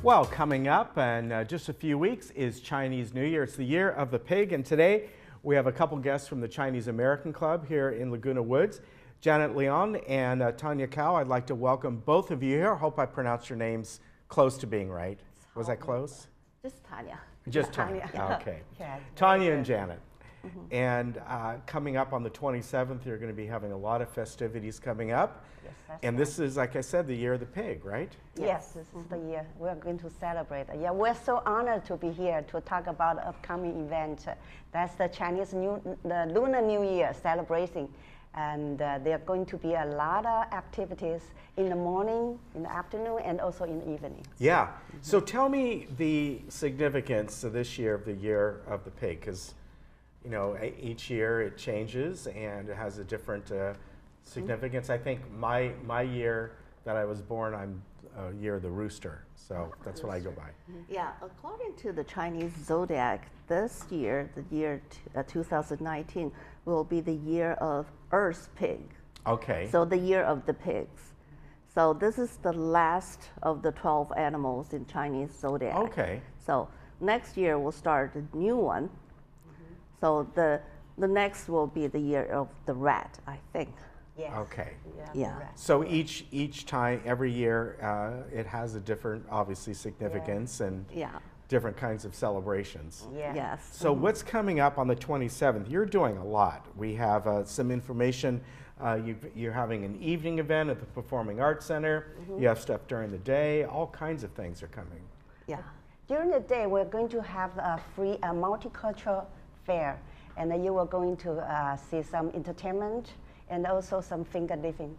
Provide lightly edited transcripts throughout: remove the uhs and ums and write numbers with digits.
Well, coming up in just a few weeks is Chinese New Year. It's the year of the pig, and today we have a couple guests from the Chinese American Club here in Laguna Woods. Janet Leon and Tanya Cao, I'd like to welcome both of you here. I hope I pronounced your names close to being right. Was that close? Just Tanya. Just Tanya. Okay. Yeah, Tanya and Janet. And coming up on the 27th, you're going to be having a lot of festivities coming up. Yes, that's And right. this is, like I said, the year of the pig, right? Yes, this is the year we're going to celebrate. Yeah, we're so honored to be here to talk about the upcoming event. That's the the Lunar New Year celebration. And there are going to be a lot of activities in the morning, in the afternoon, and also in the evening. Yeah. So tell me the significance of this year of the year of the pig, because you know, each year it changes and it has a different significance. I think my year that I was born, I'm year of the rooster, so that's what I go by. Yeah, according to the Chinese zodiac, this year, the year 2019, will be the year of Earth pig. Okay. So the year of the pigs. So this is the last of the 12 animals in Chinese zodiac. Okay. So next year we'll start a new one. So the next will be the year of the rat, I think. Yes. Okay. Yeah. So each time, every year, it has a different, obviously, significance and different kinds of celebrations. Yeah. Yes. So what's coming up on the 27th? You're doing a lot. We have some information. You're having an evening event at the Performing Arts Center. You have stuff during the day. All kinds of things are coming. Yeah. During the day, we're going to have a free Multicultural Fair, and you are going to see some entertainment and also some finger lifting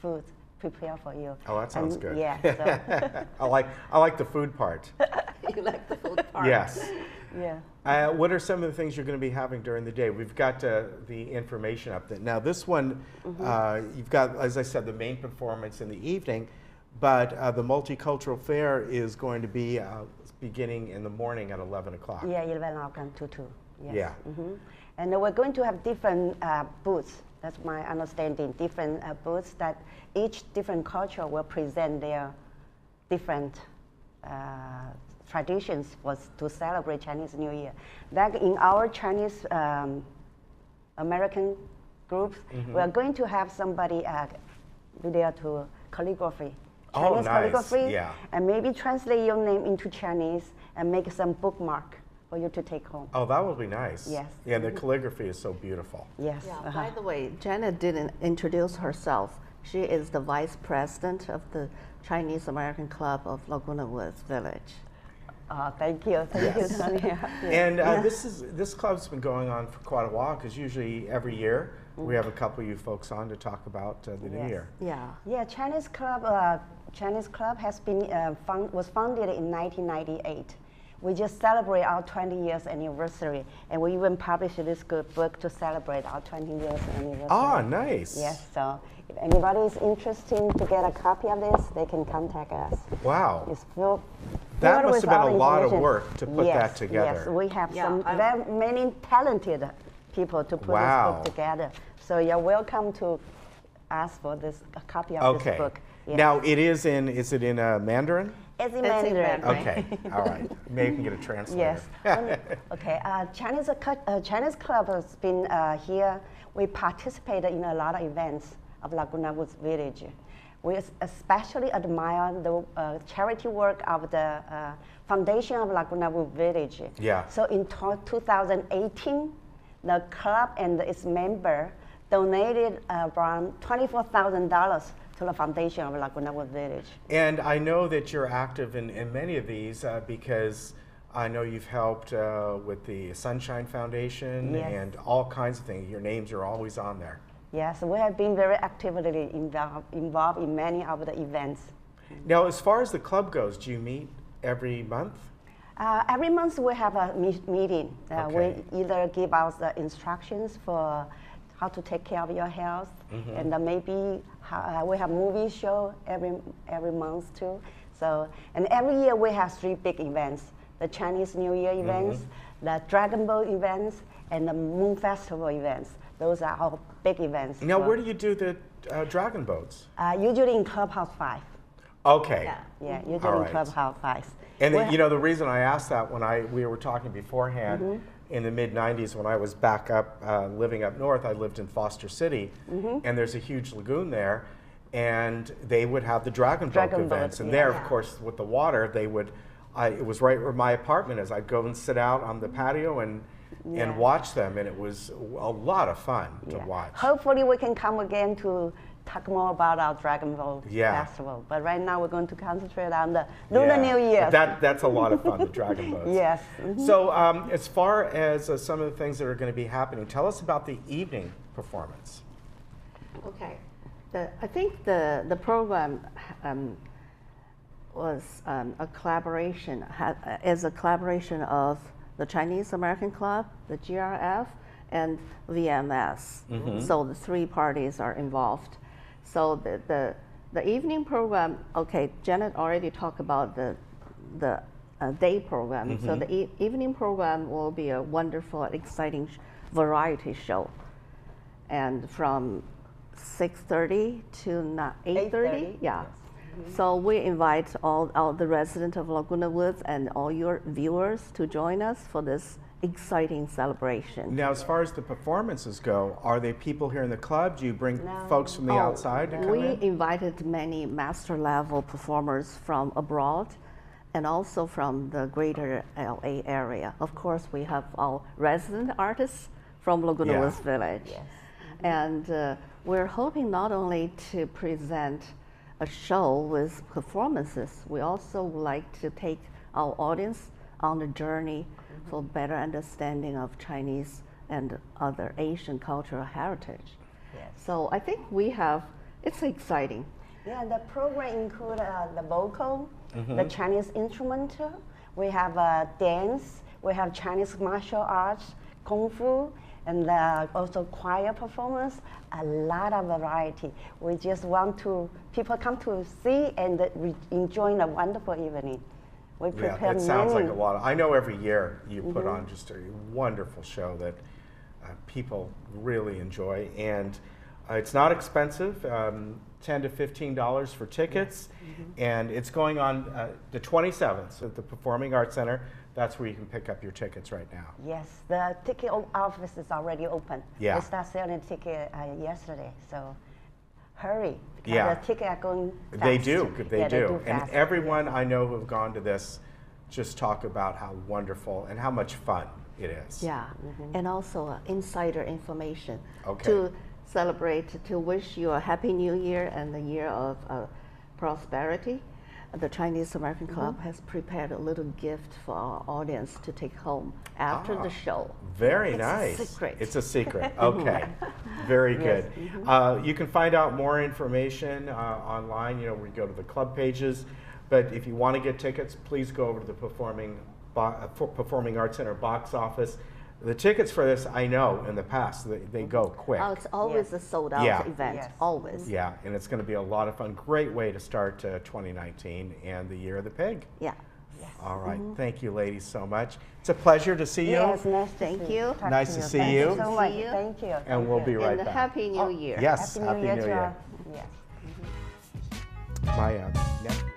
food prepared for you. Oh, that sounds good. Yeah. So. I like the food part. You like the food part? Yes. Yeah. What are some of the things you're going to be having during the day? We've got the information up there. Now, this one, you've got, as I said, the main performance in the evening, but the Multicultural Fair is going to be beginning in the morning at 11 o'clock. Yeah, 11 o'clock to 2. Yes. Yeah. And we're going to have different booths. That's my understanding. Different booths that each different culture will present their different traditions to celebrate Chinese New Year. Like in our Chinese American groups, we are going to have somebody there to calligraphy. Chinese calligraphy, and maybe translate your name into Chinese and make some bookmark for you to take home. Oh, that would be nice. Yes. Yeah, the calligraphy is so beautiful. Yes. Yeah, by the way, Janet didn't introduce herself. She is the vice president of the Chinese American Club of Laguna Woods Village. Thank you. Thank you, Sonia. And this club's been going on for quite a while, because usually every year we have a couple of you folks on to talk about the New Year. Yeah. Yeah, Chinese Club has been was founded in 1998. We just celebrate our 20 years anniversary, and we even published this good book to celebrate our 20 years anniversary. Ah, nice. Yes, so if anybody is interested to get a copy of this, they can contact us. Wow. It's filled That must with have been our a lot of information. work to put that together. Yes, we have Yeah, very many talented people to put this book together. So you're welcome to ask for a copy of this book. Yes. Now, is it in Mandarin? It's in It's in Mandarin. Mandarin. Okay, all right. Maybe you can get a translator. Yes. Okay. Chinese Club has been here. We participated in a lot of events of Laguna Woods Village. We especially admire the charity work of the Foundation of Laguna Woods Village. Yeah. So in 2018, the club and its member donated around $24,000 to the Foundation of Laguna Woods Village. And I know that you're active in many of these because I know you've helped with the Sunshine Foundation and all kinds of things. Your names are always on there. Yes, we have been very actively involved in many of the events. Now, as far as the club goes, do you meet every month? Every month we have a meeting. Okay. We either give out the instructions for how to take care of your health, and maybe we have movie show every month too. So, and every year we have 3 big events: the Chinese New Year events, the Dragon Boat events, and the Moon Festival events. Those are our big events. Now, where do you do the dragon boats? Usually in Clubhouse 5. Okay. Yeah. Yeah, usually All right. 12 half price. And Well, you know, the reason I asked that when we were talking beforehand, Mm-hmm. in the mid 90s when I was back up living up north, I lived in Foster City, Mm-hmm. and there's a huge lagoon there, and they would have the dragon boat Dragon boat, events. And yeah. there, of course, with the water, they would, it was right where my apartment is. I'd go and sit out on the patio and Yeah. watch them, and it was a lot of fun to yeah. watch. Hopefully we can come again to talk more about our Dragon Boat Yeah. Festival. But right now we're going to concentrate on the Lunar Yeah. New Year. That's a lot of fun, the dragon boats. Yes. So as far as some of the things that are going to be happening, tell us about the evening performance. Okay. I think the program was a collaboration, is a collaboration of the Chinese American Club, the GRF, and VMS. So the three parties are involved. So the evening program, okay, Janet already talked about the day program. So the evening program will be a wonderful, exciting variety show. And from 6:30 to 8:30, yeah. So we invite all the residents of Laguna Woods and all your viewers to join us for this exciting celebration. Now, as far as the performances go, are they people here in the club? Do you bring No. folks from the outside to come We in? invited many master level performers from abroad and also from the greater LA area. Of course, we have our resident artists from Laguna Yeah. Woods Village. Yes. And we're hoping not only to present a show with performances, we also would like to take our audience on a journey for better understanding of Chinese and other Asian cultural heritage. Yes. So I think it's exciting. Yeah, the program include the vocal, the Chinese instrument. We have dance. We have Chinese martial arts, kung fu, and also choir performance. A lot of variety. We just want people come to see and enjoy a wonderful evening. We Yeah, prepare it sounds like many. a lot. I know every year you put on just a wonderful show that people really enjoy, and it's not expensive. $10 to $15 for tickets, and it's going on the 27th at the Performing Arts Center. That's where you can pick up your tickets right now. Yes, the ticket office is already open. Yeah. They start selling ticket yesterday, so hurry. Because Yeah. the tickets are going fast. They do, they Yeah, do. And fast. everyone I know who have gone to this just talk about how wonderful and how much fun it is. Yeah, and also insider information Okay. to celebrate, to wish you a happy new year and a year of prosperity. The Chinese American Club has prepared a little gift for our audience to take home after the show. Very It's nice. a secret. It's a secret. Okay. Very good. You can find out more information online. You know, we go to the club pages. But if you want to get tickets, please go over to the Performing Arts Center box office. The tickets for this, I know, in the past, they go quick. Oh, it's always Yes. a sold out Yeah. event, Yes. always. Yeah, and it's going to be a lot of fun. Great way to start 2019 and the Year of the Pig. Yeah. All right. Thank you, ladies, so much. It's a pleasure to see you. Yes, nice to Thank see you. talk Nice to see Thank you. you so much. See you. Thank you. And we'll be right And back. Happy New Year. Yes, Happy New Year. New to Year. all. Yes. My nephew.